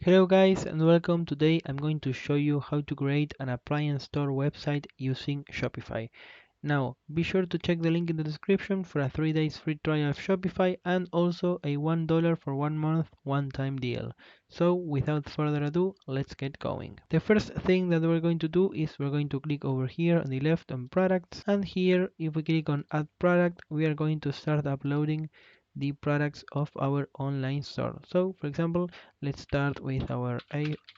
Hello guys and welcome. Today I'm going to show you how to create an appliance store website using Shopify. Now be sure to check the link in the description for a 3 days free trial of Shopify and also a $1 for 1 month one-time deal. So without further ado, let's get going. The first thing that we're going to do is we're going to click over here on the left on products, and here if we click on add product we are going to start uploading the products of our online store. So for example, let's start with our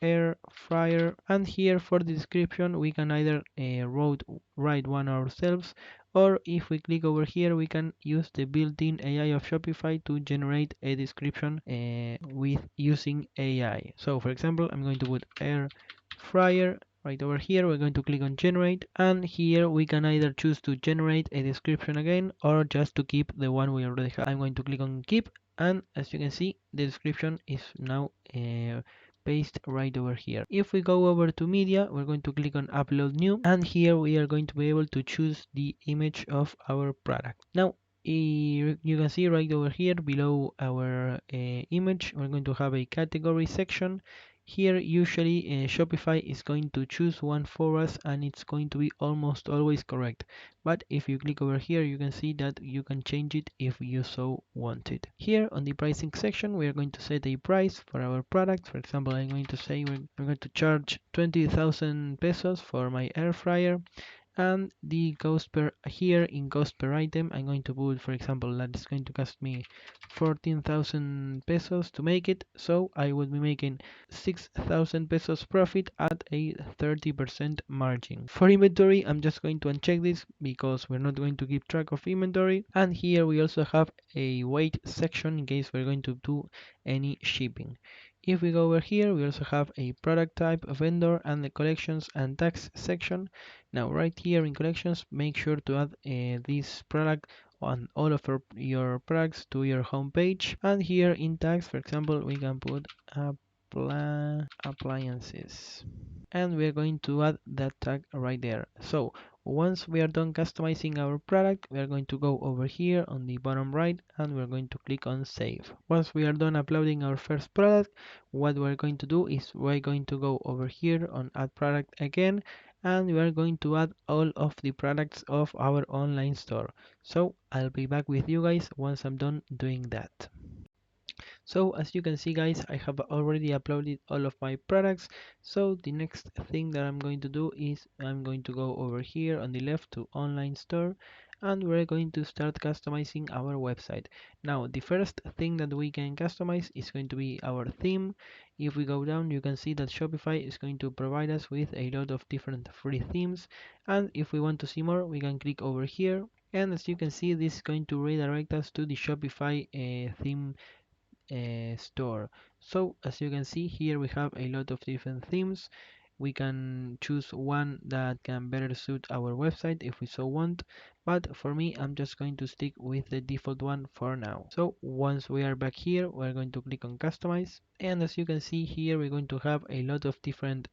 air fryer, and here for the description we can either write one ourselves, or if we click over here we can use the built-in AI of Shopify to generate a description with using AI. So for example, I'm going to put air fryer. Right over here we're going to click on generate, and here we can either choose to generate a description again or just to keep the one we already have. I'm going to click on keep, and as you can see the description is now paste right over here. If we go over to media, we're going to click on upload new, and here we are going to be able to choose the image of our product. Now you can see right over here below our image we're going to have a category section. Here usually Shopify is going to choose one for us and it's going to be almost always correct, but if you click over here you can see that you can change it if you so wanted. Here on the pricing section we are going to set a price for our product. For example, I'm going to say we're going to charge 20,000 pesos for my air fryer, and the cost per here in cost per item I'm going to put, for example, that is going to cost me 14,000 pesos to make it, so I will be making 6,000 pesos profit at a 30% margin. For inventory I'm just going to uncheck this because we're not going to keep track of inventory, and here we also have a weight section in case we're going to do any shipping. If we go over here we also have a product type, vendor, and the collections and tax section. Now right here in collections make sure to add this product on all of your products to your home page, and here in tags for example we can put appliances, and we're going to add that tag right there. So once we are done customizing our product we are going to go over here on the bottom right and we're going to click on save. Once we are done uploading our first product, what we're going to do is we're going to go over here on add product again, and we are going to add all of the products of our online store. So I'll be back with you guys once I'm done doing that. So as you can see guys, I have already uploaded all of my products. So the next thing that I'm going to do is I'm going to go over here on the left to online store, and we're going to start customizing our website. Now the first thing that we can customize is going to be our theme. If we go down you can see that Shopify is going to provide us with a lot of different free themes, and if we want to see more we can click over here, and as you can see this is going to redirect us to the Shopify theme store. So as you can see here we have a lot of different themes. We can choose one that can better suit our website if we so want, but for me I'm just going to stick with the default one for now. So once we are back here we're going to click on customize, and as you can see here we're going to have a lot of different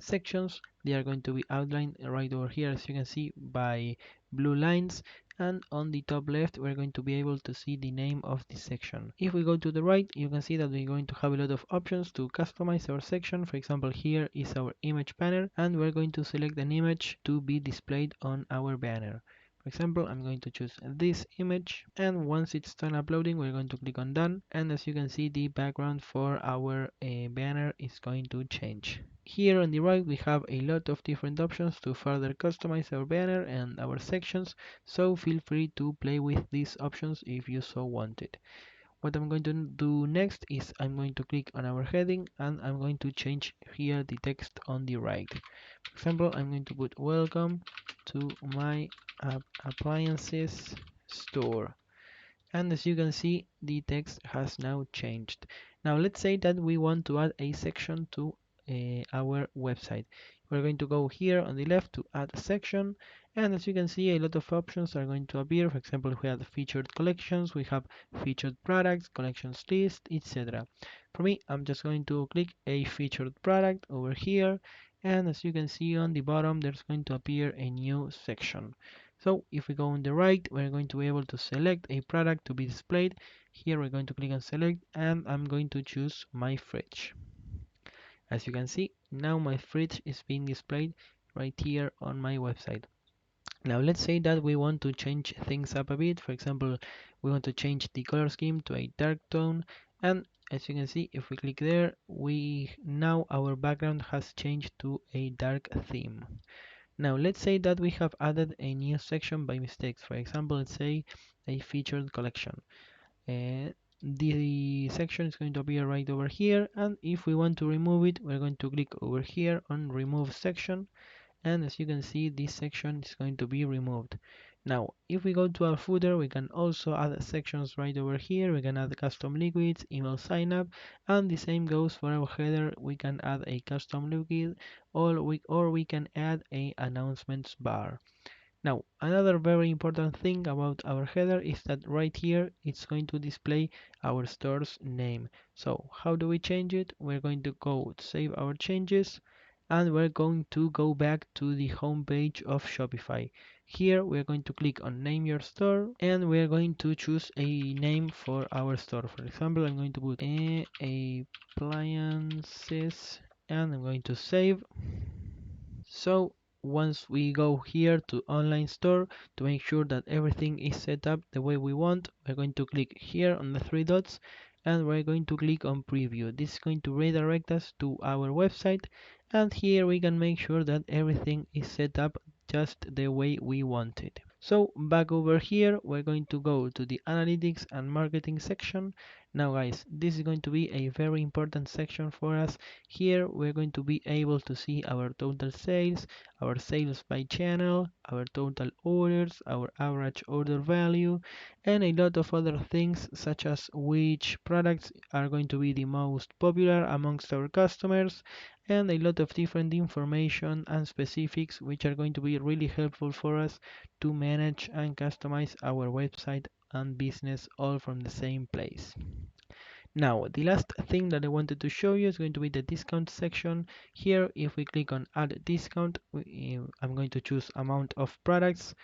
sections. They are going to be outlined right over here as you can see by blue lines, and on the top left we're going to be able to see the name of the section. If we go to the right you can see that we're going to have a lot of options to customize our section. For example, here is our image banner, and we're going to select an image to be displayed on our banner. For example, I'm going to choose this image, and once it's done uploading we're going to click on done, and as you can see the background for our banner is going to change. Here on the right we have a lot of different options to further customize our banner and our sections, so feel free to play with these options if you so wanted. What I'm going to do next is I'm going to click on our heading and I'm going to change here the text on the right. For example, I'm going to put welcome to my appliances store, and as you can see the text has now changed. Now let's say that we want to add a section to our website. We're going to go here on the left to add a section, and as you can see a lot of options are going to appear. For example, we have featured collections, we have featured products, collections list, etc. For me I'm just going to click a featured product over here, and as you can see on the bottom there's going to appear a new section. So if we go on the right we're going to be able to select a product to be displayed. Here we're going to click on select, and I'm going to choose my fridge. As you can see, now my fridge is being displayed right here on my website. Now let's say that we want to change things up a bit. For example, we want to change the color scheme to a dark tone, and as you can see, if we click there, we now our background has changed to a dark theme. Now let's say that we have added a new section by mistake. For example, let's say a featured collection. The section is going to appear right over here, and if we want to remove it, we're going to click over here on remove section, and as you can see, this section is going to be removed. Now if we go to our footer, we can also add sections right over here. We can add custom liquids, email sign up, and the same goes for our header. We can add a custom liquid, or we can add a announcements bar. Now, another very important thing about our header is that right here it's going to display our store's name. So how do we change it? We're going to go save our changes, and we're going to go back to the home page of Shopify. Here we're going to click on name your store, and we're going to choose a name for our store. For example, I'm going to put Appliances, and I'm going to save. So once we go here to online store, to make sure that everything is set up the way we want, we're going to click here on the three dots, and we're going to click on preview. This is going to redirect us to our website, and here we can make sure that everything is set up just the way we want it. So back over here, we're going to go to the analytics and marketing section. Now guys, this is going to be a very important section for us. Here we're going to be able to see our total sales, our sales by channel, our total orders, our average order value, and a lot of other things, such as which products are going to be the most popular amongst our customers, and a lot of different information and specifics which are going to be really helpful for us to manage and customize our website and business all from the same place. Now, the last thing that I wanted to show you is going to be the discount section. Here, if we click on add discount, I'm going to choose amount of products.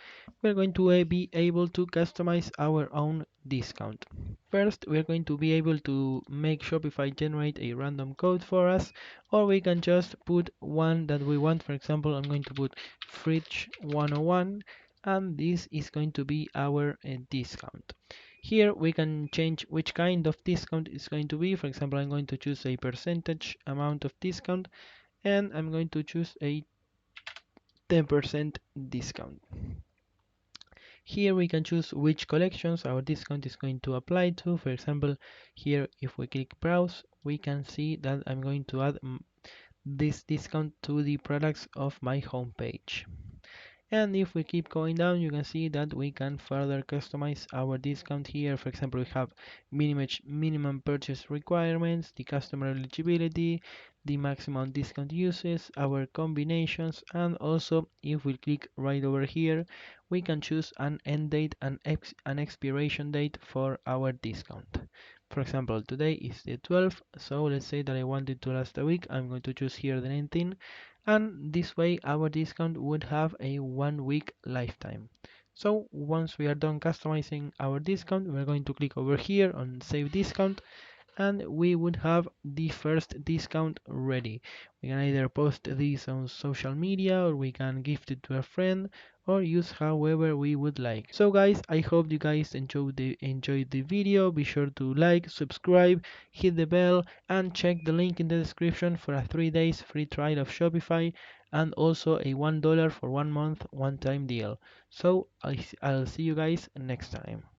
We're going to be able to customize our own discount. First, we're going to be able to make Shopify generate a random code for us, or we can just put one that we want. For example, I'm going to put fridge 101, and this is going to be our discount. Here we can change which kind of discount is going to be. For example, I'm going to choose a percentage amount of discount, and I'm going to choose a 10% discount. Here we can choose which collections our discount is going to apply to. For example, here if we click browse, we can see that I'm going to add this discount to the products of my homepage. And if we keep going down, you can see that we can further customize our discount here. For example, we have minimum purchase requirements, the customer eligibility, the maximum discount uses, our combinations, and also if we click right over here, we can choose an end date and an expiration date for our discount. For example, today is the 12th, so let's say that I want it to last a week. I'm going to choose here the 19th, and this way our discount would have a 1 week lifetime. So once we are done customizing our discount, we're going to click over here on save discount, and we would have the first discount ready. We can either post this on social media, or we can gift it to a friend, or use however we would like. So guys, I hope you guys enjoyed the video. Be sure to like, subscribe, hit the bell, and check the link in the description for a 3 days free trial of Shopify, and also a $1 for 1 month one-time deal. So I'll see you guys next time.